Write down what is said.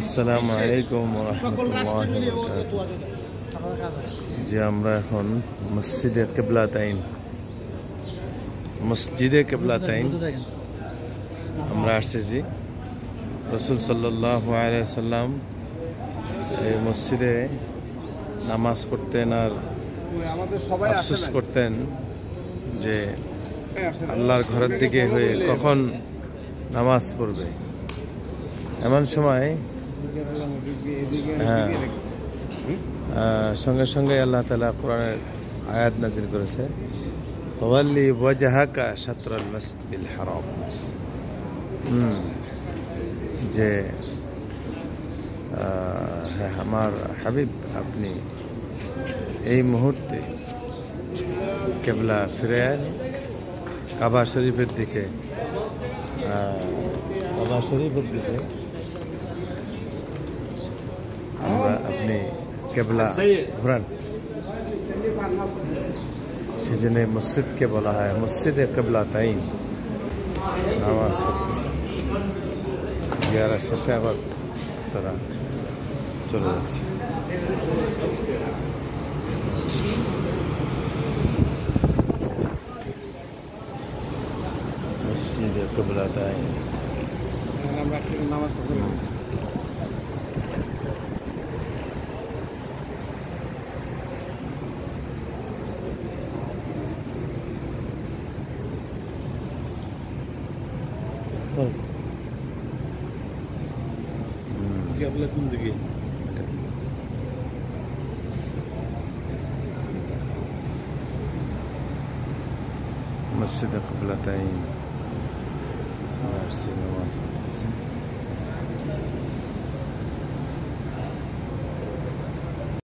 আসসালামু আলাইকুম ওয়া রাহমাতুল্লাহি ওয়া বারাকাতুহু। যে আমরা এখন মসজিদে কিবলাতাইন আমরা আসছি। রাসূল সাল্লাল্লাহু আলাইহি ওয়াসাল্লাম এই মসজিদে নামাজ পড়তেন আর আফসোস করতেন যে আল্লাহর ঘরের দিকে হয়ে কখন নামাজ পড়বে। এমন সময় সঙ্গে সঙ্গে আল্লাহ তাআলা কোরআনের আয়াত নাযিল করেছে, ফাওয়াল্লি ওয়াজহাকা শাতরাল মাসজিদিল হারাম, যে আমার হাবিব আপনি এই মুহূর্তে কিবলা ফিরে কাবা শরীফের দিকে আমরা আপনি কিবলা ঘুরান। সেজন্য মসজিদকে বলা হয় মসজিদে কিবলাতাইন। নামাজ পড়তেছে, জিয়ারা শেষে আবার তারা চলে যাচ্ছে। মসজিদে কিবলাতাইন আমরা নামাজটা পড়ি। কিবলা কোন দিকে? মসজিদে কিবলাতাইন নামাজ পড়তেছে।